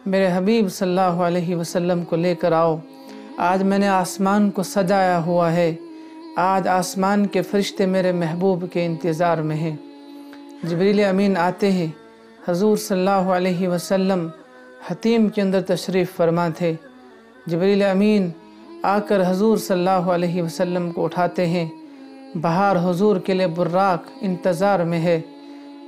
میرے حبیب صلی اللہ علیہ وسلم کو لے کر آؤ۔ آج میں نے آسمان کو سجایا ہوا ہے، آج آسمان کے فرشتے میرے محبوب کے انتظار میں ہیں۔ جبریل امین آتے ہیں، حضور صلی اللہ علیہ وسلم حتیم کے اندر تشریف فرما تھے۔ جبریل امین آ کر حضور صلی اللہ علیہ وسلم کو اٹھاتے ہیں۔ بہار حضور کے لیے براق انتظار میں ہے۔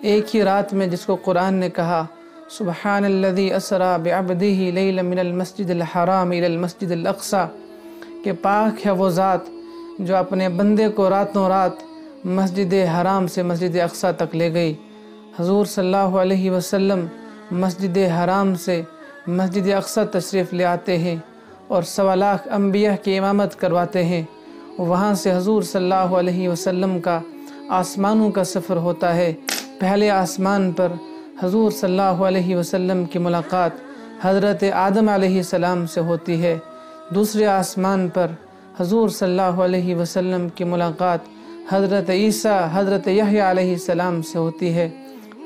ایک ہی رات میں جس کو قرآن نے کہا سبحان الذی اسریٰ بعبدہ لیلا من المسجد الحرام الی المسجد الاقصی، کہ پاک ہے وہ ذات جو اپنے بندے کو راتوں رات مسجد حرام سے مسجد اقصی تک لے گئی۔ حضور صلی اللہ علیہ وسلم مسجد حرام سے مسجد اقصی تشریف لے آتے ہیں اور 1.25 لاکھ انبیاء کی امامت کرواتے ہیں۔ وہاں سے حضور صلی اللہ علیہ وسلم کا آسمانوں کا سفر ہوتا ہے۔ پہلے آسمان پر حضور صلی اللہ علیہ وسلم کی ملاقات حضرت آدم علیہ السلام سے ہوتی ہے۔ دوسرے آسمان پر حضور صلی اللہ علیہ وسلم کی ملاقات حضرت عیسیٰ حضرت یحییٰ علیہ السلام سے ہوتی ہے۔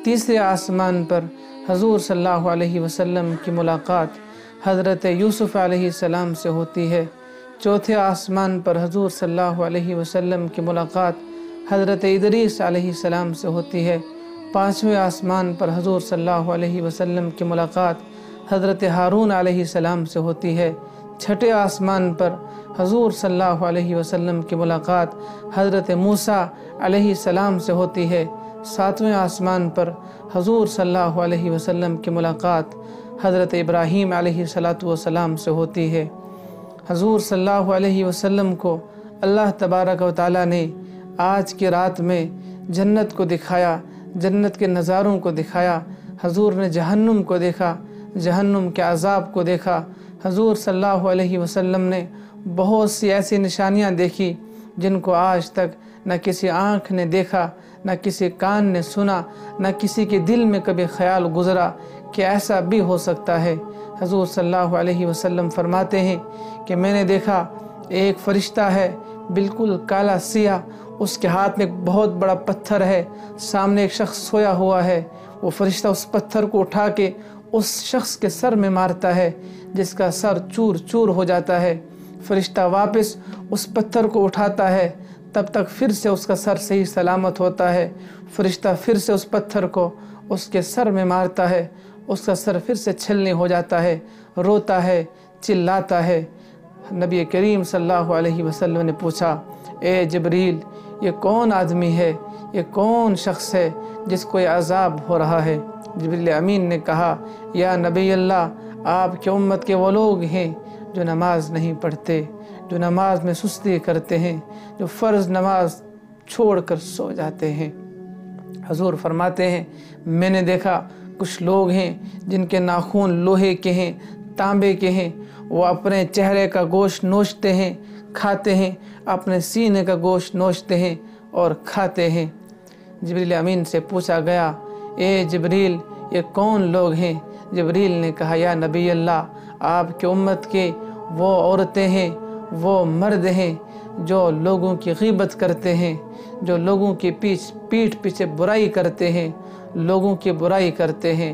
تیسرے آسمان پر حضور صلی اللہ علیہ وسلم کی ملاقات حضرت یوسف علیہ السلام سے ہوتی ہے۔ چوتھے آسمان پر حضور صلی اللہ علیہ وسلم کی ملاقات حضرت ادریس علیہ السلام سے ہوتی ہے۔ پانچویں آسمان پر حضور صلی اللہ علیہ وسلم کی ملاقات حضرت ہارون علیہ السلام سے ہوتی ہے۔ چھٹے آسمان پر حضور صلی اللہ علیہ وسلم کی ملاقات حضرت موسیٰ علیہ السلام سے ہوتی ہے۔ ساتویں آسمان پر حضور صلی اللہ علیہ وسلم کی ملاقات حضرت ابراہیم علیہ السلام سے ہوتی ہے۔ حضور صلی اللہ علیہ وسلم کو اللہ تبارک و تعالیٰ نے آج کی رات میں جنت کو دکھایا، جنت کے نظاروں کو دکھایا۔ حضور نے جہنم کو دیکھا، جہنم کے عذاب کو دیکھا۔ حضور صلی اللہ علیہ وسلم نے بہت سی ایسی نشانیاں دیکھی جن کو آج تک نہ کسی آنکھ نے دیکھا، نہ کسی کان نے سنا، نہ کسی کے دل میں کبھی خیال گزرا کہ ایسا بھی ہو سکتا ہے۔ حضور صلی اللہ علیہ وسلم فرماتے ہیں کہ میں نے دیکھا ایک فرشتہ ہے بالکل کالا سیاہ، اس کے ہاتھ میں ایک بہت بڑا پتھر ہے، سامنے ایک شخص سویا ہوا ہے۔ وہ فرشتہ اس پتھر کو اٹھا کے اس شخص کے سر میں مارتا ہے، جس کا سر چور چور ہو جاتا ہے۔ فرشتہ واپس اس پتھر کو اٹھاتا ہے، تب تک پھر سے اس کا سر صحیح سلامت ہوتا ہے۔ فرشتہ پھر سے اس پتھر کو اس کے سر میں مارتا ہے، اس کا سر پھر سے چھلنی ہو جاتا ہے، روتا ہے، چلاتا ہے۔ نبی کریم صلی اللہ علیہ وسلم نے پوچھا اے جبریل، یہ کون آدمی ہے، یہ کون شخص ہے جس کو یہ عذاب ہو رہا ہے؟ جبریل امین نے کہا یا نبی اللہ، آپ کی امت کے وہ لوگ ہیں جو نماز نہیں پڑھتے، جو نماز میں سستی کرتے ہیں، جو فرض نماز چھوڑ کر سو جاتے ہیں۔ حضور فرماتے ہیں میں نے دیکھا کچھ لوگ ہیں جن کے ناخن لوہے کے ہیں، تانبے کے ہیں، وہ اپنے چہرے کا گوشت نوچتے ہیں، کھاتے ہیں، اپنے سینے کا گوشت نوچتے ہیں اور کھاتے ہیں۔ جبریل امین سے پوچھا گیا اے جبریل، یہ کون لوگ ہیں؟ جبریل نے کہا یا نبی اللہ، آپ کی امت کے وہ عورتیں ہیں، وہ مرد ہیں جو لوگوں کی غیبت کرتے ہیں، جو لوگوں کی پیٹھ پیچھے برائی کرتے ہیں، لوگوں کی برائی کرتے ہیں،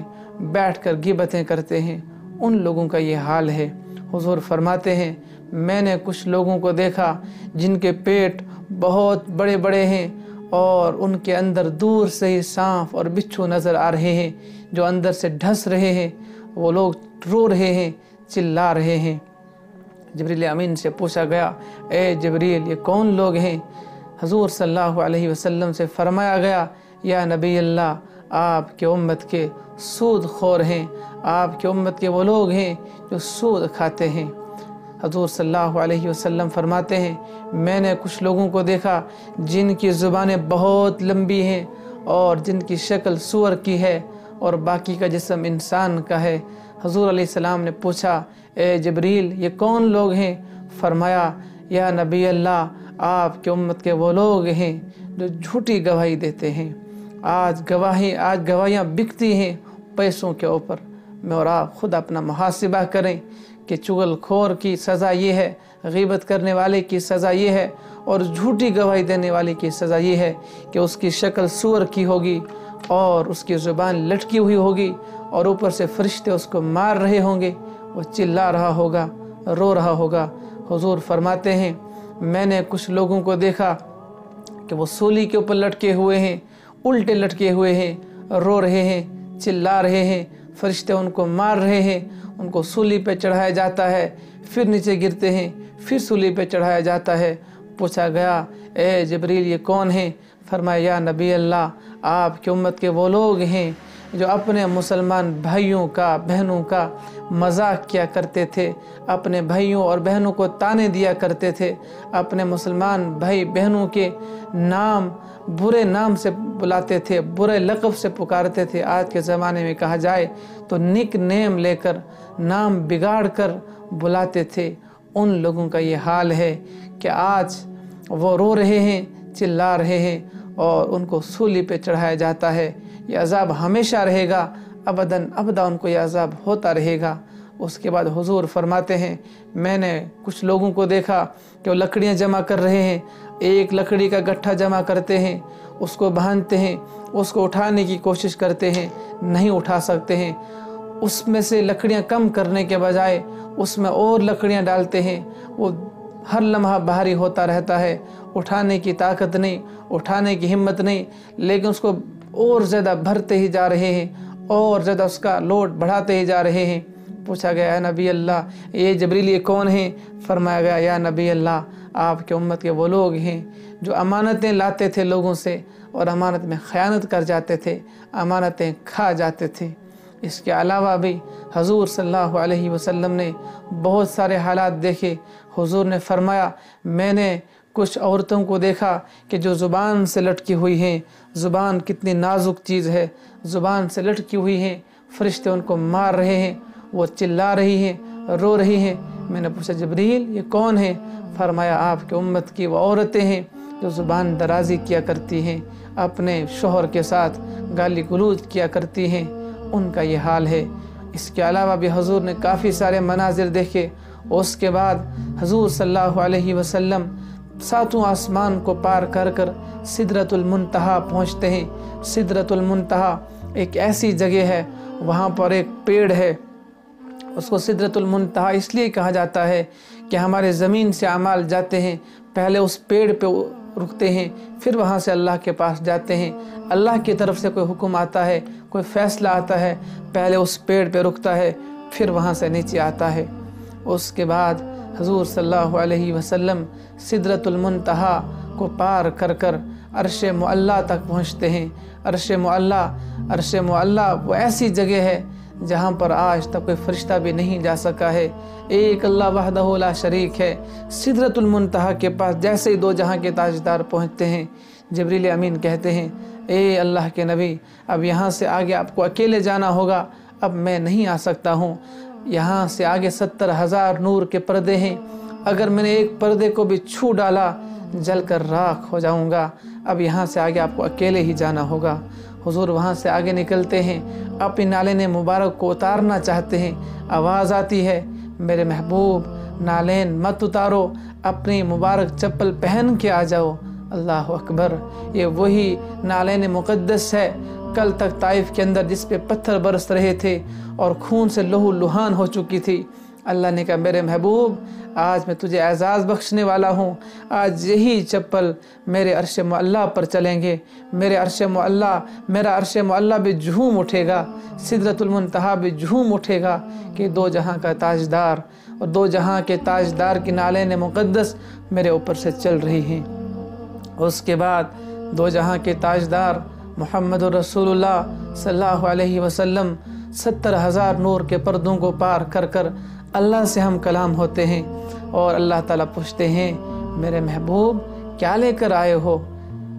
بیٹھ کر غیبتیں کرتے ہیں، ان لوگوں کا یہ حال ہے۔ حضور فرماتے ہیں میں نے کچھ لوگوں کو دیکھا جن کے پیٹ بہت بڑے بڑے ہیں اور ان کے اندر دور سے ہی سانپ اور بچھو نظر آ رہے ہیں، جو اندر سے ڈھس رہے ہیں، وہ لوگ رو رہے ہیں، چلا رہے ہیں۔ جبریل امین سے پوچھا گیا اے جبریل، یہ کون لوگ ہیں؟ حضور صلی اللہ علیہ وسلم سے فرمایا گیا یا نبی اللہ، آپ کے امت کے سود خور ہیں، آپ کے امت کے وہ لوگ ہیں جو سود کھاتے ہیں۔ حضور صلی اللہ علیہ وسلم فرماتے ہیں میں نے کچھ لوگوں کو دیکھا جن کی زبانیں بہت لمبی ہیں اور جن کی شکل سور کی ہے اور باقی کا جسم انسان کا ہے۔ حضور علیہ السلام نے پوچھا اے جبریل، یہ کون لوگ ہیں؟ فرمایا یا نبی اللہ، آپ کے امت کے وہ لوگ ہیں جو جھوٹی گواہی دیتے ہیں۔ آج گواہیاں بکتی ہیں پیسوں کے اوپر۔ میں اور آپ خود اپنا محاسبہ کریں کہ چغل خور کی سزا یہ ہے، غیبت کرنے والے کی سزا یہ ہے، اور جھوٹی گواہی دینے والے کی سزا یہ ہے کہ اس کی شکل سور کی ہوگی اور اس کی زبان لٹکی ہوئی ہوگی और ऊपर से फरिश्ते उसको मार रहे होंगे, वो चिल्ला रहा होगा, रो रहा होगा। हुजूर फरमाते हैं मैंने कुछ लोगों को देखा कि वो सूली के ऊपर लटके हुए हैं, उल्टे लटके हुए हैं, रो रहे हैं, चिल्ला रहे हैं, फरिश्ते उनको मार रहे हैं, उनको सूली पे चढ़ाया जाता है, फिर नीचे गिरते हैं, फिर सूली पे चढ़ाया जाता है। पूछा गया ए जिब्रील ये कौन है? फरमाया या नबी अल्लाह, आपकी उम्मत के वो लोग हैं जो अपने मुसलमान भाइयों का, बहनों का मजाक किया करते थे, अपने भाइयों और बहनों को ताने दिया करते थे, अपने मुसलमान भाई बहनों के नाम बुरे नाम से बुलाते थे, बुरे लक़ब से पुकारते थे। आज के ज़माने में कहा जाए तो निक नेम लेकर, नाम बिगाड़ कर बुलाते थे। उन लोगों का ये हाल है कि आज वो रो रहे हैं, चिल्ला रहे हैं और उनको सूली पे चढ़ाया जाता है। ये अज़ाब हमेशा रहेगा, अबदन अबदा उनको ये अज़ाब होता रहेगा। उसके बाद हुजूर फरमाते हैं मैंने कुछ लोगों को देखा कि वो लकड़ियाँ जमा कर रहे हैं, एक लकड़ी का गट्ठा जमा करते हैं, उसको बांधते हैं, उसको उठाने की कोशिश करते हैं, नहीं उठा सकते हैं। उसमें से लकड़ियाँ कम करने के बजाय उसमें और लकड़ियाँ डालते हैं, वो हर लम्हा भारी होता रहता है, उठाने की ताकत नहीं, उठाने की हिम्मत नहीं, लेकिन उसको और ज़्यादा भरते ही जा रहे हैं और ज़्यादा उसका लोड बढ़ाते ही जा रहे हैं। पूछा गया या नबी अल्लाह ये जिब्रील ये कौन है? फरमाया गया या नबी अल्लाह आपके उम्मत के वो लोग हैं जो अमानतें लाते थे लोगों से और अमानत में ख़यानत कर जाते थे, अमानतें खा जाते थे। इसके अलावा भी हुजूर सल्लल्लाहु अलैहि वसल्लम ने बहुत सारे हालात देखे। हुजूर ने फरमाया मैंने कुछ औरतों को देखा कि जो ज़ुबान से लटकी हुई हैं, ज़ुबान कितनी नाजुक चीज़ है, ज़ुबान से लटकी हुई हैं, फरिश्ते उनको मार रहे हैं, वो चिल्ला रही हैं, रो रही हैं। मैंने पूछा जिब्रील ये कौन है? फरमाया आपके उम्मत की वो औरतें हैं जो ज़ुबान दराजी किया करती हैं, अपने शोहर के साथ गाली गलौज किया करती हैं, उनका ये हाल है। इसके अलावा भी हुजूर ने काफ़ी सारे मनाजिर देखे। उसके बाद हुजूर सल्लल्लाहु अलैहि वसल्लम सातों आसमान को पार कर कर सिदरतुल मुंतहा पहुँचते हैं। सिदरतुल मुंतहा एक ऐसी जगह है, वहाँ पर एक पेड़ है, उसको सिदरतुल मुंतहा इसलिए कहा जाता है कि हमारे ज़मीन से अमाल जाते हैं, पहले उस पेड़ पे रुकते हैं, फिर वहाँ से अल्लाह के पास जाते हैं। अल्लाह की तरफ से कोई हुक्म आता है, कोई फ़ैसला आता है, पहले उस पेड़ पे रुकता है, फिर वहाँ से नीचे आता है। उसके बाद हुजूर सल्लल्लाहु अलैहि वसल्लम सिदरतुल मुंतहा को पार कर कर अर्श मुअल्ला तक पहुँचते हैं। अर्श मुअल्ला वो ऐसी जगह है जहाँ पर आज तक कोई फरिश्ता भी नहीं जा सका है। एक अल्लाह वहदहु ला शरीक है। सिदरतुल मुंतहा के पास जैसे ही दो जहाँ के ताजदार पहुँचते हैं, जिब्रील अमीन कहते हैं ए अल्लाह के नबी अब यहाँ से आगे आपको अकेले जाना होगा, अब मैं नहीं आ सकता हूँ। यहाँ से आगे 70,000 नूर के पर्दे हैं, अगर मैंने एक पर्दे को भी छू डाला जल कर राख हो जाऊँगा, अब यहाँ से आगे आपको अकेले ही जाना होगा। हुजूर वहाँ से आगे निकलते हैं, अपनी नालेन मुबारक को उतारना चाहते हैं, आवाज़ आती है मेरे महबूब नालेन मत उतारो, अपनी मुबारक चप्पल पहन के आ जाओ। अल्लाह अकबर, ये वही नालेन मुक़द्दस है कल तक ताइफ के अंदर जिस पे पत्थर बरस रहे थे और खून से लहू लुहान हो चुकी थी। अल्लाह ने कहा मेरे महबूब आज मैं तुझे एजाज़ बख्शने वाला हूँ, आज यही चप्पल मेरे अर्श मुअल्ला पर चलेंगे, मेरा अर्श मुअल्ला भी झूम उठेगा, सिदरतुल मुंतहा भी झूम उठेगा कि दो जहाँ का ताजदार और दो जहाँ के ताजदार की नालेन मुक़द्दस मेरे ऊपर से चल रही हैं। उसके बाद दो जहाँ के ताजदार मुहम्मदुर रसूलुल्लाह सल्लल्लाहु अलैहि वसल्लम 70,000 नूर के पर्दों को पार कर कर अल्लाह से हम कलाम होते हैं और अल्लाह ताला पूछते हैं मेरे महबूब क्या लेकर आए हो?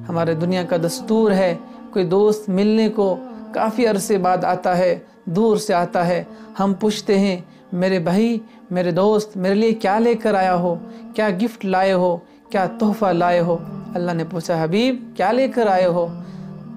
हमारे दुनिया का दस्तूर है कोई दोस्त मिलने को काफ़ी अरसे बाद आता है, दूर से आता है, हम पूछते हैं मेरे भाई मेरे दोस्त मेरे लिए क्या लेकर आया हो, क्या गिफ्ट लाए हो, क्या तोहफ़ा लाए हो? अल्लाह ने पूछा हबीब क्या लेकर आए हो?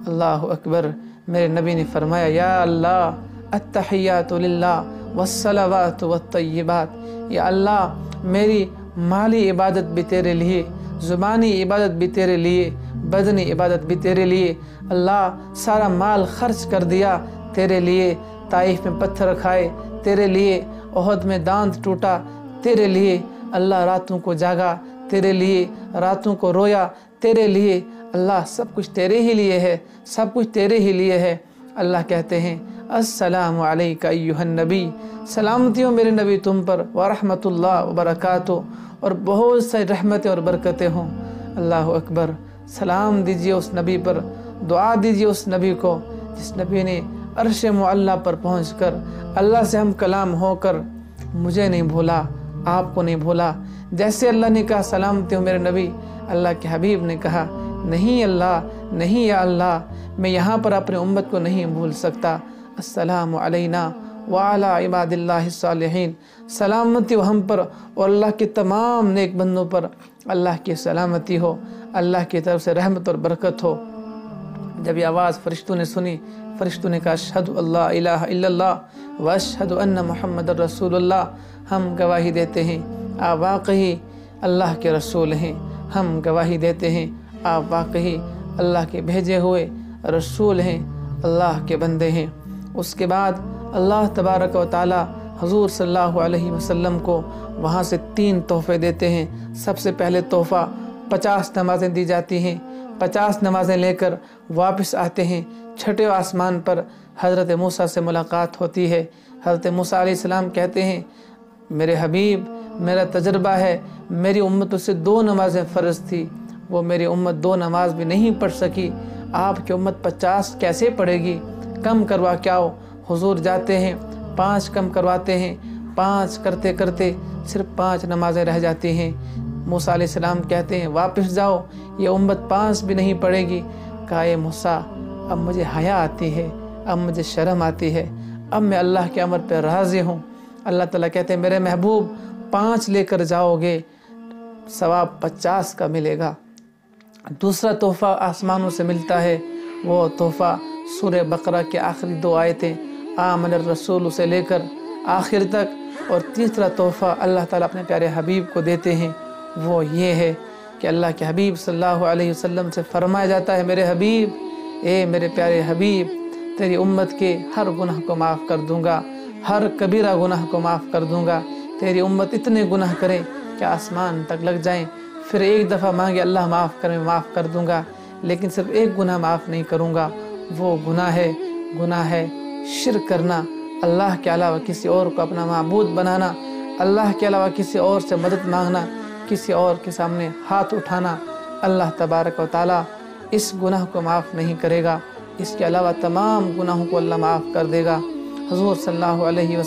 अल्लाह अकबर, मेरे नबी ने फरमाया या अल्लाह अत्तहियातु लिल्लाह वस्सलावातु वत्तय्यिबात, या अल्लाह मेरी माली इबादत भी तेरे लिए, ज़ुबानी इबादत भी तेरे लिए, बदनी इबादत भी तेरे लिए। अल्लाह सारा माल खर्च कर दिया तेरे लिए, ताइफ में पत्थर खाए तेरे लिए, ओहद में दांत टूटा तेरे लिए, अल्लाह रातों को जागा तेरे लिए, रातों को रोया तेरे लिए। अल्लाह सब कुछ तेरे ही लिए है, सब कुछ तेरे ही लिए है। अल्लाह कहते हैं अस्सलामु अलैका अय्युहन नबी, सलामती हो मेरे नबी तुम पर, व रहमतुल्लाह व बरकातुहू, और बहुत सारी रहमतें और बरकतें हों। अल्लाह अकबर। सलाम दीजिए उस नबी पर, दुआ दीजिए उस नबी को जिस नबी ने अर्श मुअल्ला पर पहुंचकर अल्लाह से हम कलाम होकर मुझे नहीं भूला, आपको नहीं भूला। जैसे अल्लाह ने कहा सलामती हो मेरे नबी, अल्लाह के हबीब ने कहा नहीं अल्लाह, नहीं या अल्लाह, मैं यहाँ पर अपने उम्मत को नहीं भूल सकता। अस्सलामु अलैना व अला इबादिल्लाहिस सालिहीन, सलामती हो हम पर और अल्लाह के तमाम नेक बंदों पर अल्लाह की सलामती हो, अल्लाह की तरफ से रहमत और बरकत हो। जब ये आवाज़ फरिश्तों ने सुनी, फरिश्तों ने कहा अशहदु अल्ला इलाहा इल्लल्लाह व अशहदु अन्ना मुहम्मदुर रसूलुल्लाह, हम गवाही देते हैं आप वाकई अल्लाह के रसूल हैं, हम गवाही देते हैं आप वाकई अल्लाह के भेजे हुए रसूल हैं, अल्लाह के बंदे हैं। उसके बाद अल्लाह तबारक व तआला हुज़ूर सल्लल्लाहु अलैहि वसल्लम को वहाँ से 3 तोहफ़े देते हैं। सबसे पहले तोहफ़ा 50 नमाज़ें दी जाती हैं, 50 नमाज़ें लेकर वापस आते हैं। छठे आसमान पर हज़रत मूसा से मुलाकात होती है। हज़रत मूसा अलैहिस्सलाम कहते हैं मेरे हबीब, मेरा तजर्बा है, मेरी उम्मत से 2 नमाज़ें फ़र्ज़ थी, वो मेरी उम्मत 2 नमाज भी नहीं पढ़ सकी, आपकी उम्मत 50 कैसे पढ़ेगी, कम करवा क्या हो। हुजूर जाते हैं 5 कम करवाते हैं, 5 करते करते सिर्फ 5 नमाज़ें रह जाती हैं। मूसा अलैहिस्सलाम कहते हैं वापस जाओ, ये उम्मत 5 भी नहीं पढ़ेगी। कहा ए मूसा, अब मुझे हया आती है, अब मुझे शर्म आती है, अब मैं अल्लाह के अमर पर राज़ी हूँ। अल्लाह ताला कहते हैं मेरे महबूब 5 लेकर जाओगे, सवाब 50 का मिलेगा। दूसरा तोहफ़ा आसमानों से मिलता है, वो तोहफ़ा सूरह बकरा के आखिरी 2 आयतें आमनर रसूल से लेकर आखिर तक। और तीसरा तोहफ़ा अल्लाह ताला अपने प्यारे हबीब को देते हैं, वो ये है कि अल्लाह के हबीब सल्लल्लाहु अलैहि वसल्लम से फरमाया जाता है मेरे हबीब, ए मेरे प्यारे हबीब, तेरी उम्मत के हर गुनाह को माफ़ कर दूँगा, हर कबीरा गुनाह को माफ़ कर दूँगा। तेरी उम्मत इतने गुनाह करे कि आसमान तक लग जाएं, फिर एक दफ़ा मांगे अल्लाह माफ़ कर, मैं माफ़ कर दूँगा, लेकिन सिर्फ एक गुनाह माफ़ नहीं करूँगा। वो गुनाह है शिर्क करना, अल्लाह के अलावा किसी और को अपना माबूद बनाना, अल्लाह के अलावा किसी और से मदद मांगना, किसी और के सामने हाथ उठाना। अल्लाह तबारक व तआला इस गुनाह को माफ़ नहीं करेगा, इसके अलावा तमाम गुनाहों को अल्लाह माफ़ कर देगा। हुज़ूर सल्लल्लाहु अलैहि वसल्लम